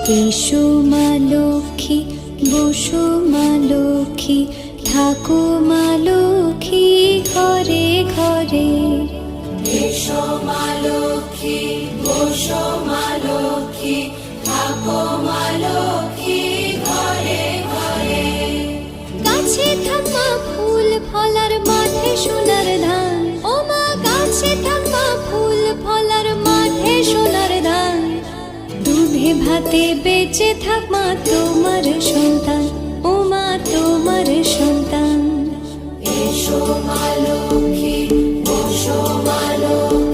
এসো মা লক্ষ্মী, বসো মা লক্ষ্মী, থাকো মা লক্ষ্মী ঘরে ঘরে। এসো মা লক্ষ্মী, বসো মা লক্ষ্মী, থাকো মা লক্ষ্মী ঘরে ঘরে। গাছে থাক মা ফুল ফলার, মাঠে সোনার ধান। ও মা গাছে থাক মা ফুল ফলার, মাঠে সোনার ধান। দুধে ভাতে বেঁচে থাক মা তোমার সন্তান, ও মা তোমার সন্তান। এসো মা লক্ষ্মী, বসো মা লক্ষ্মী,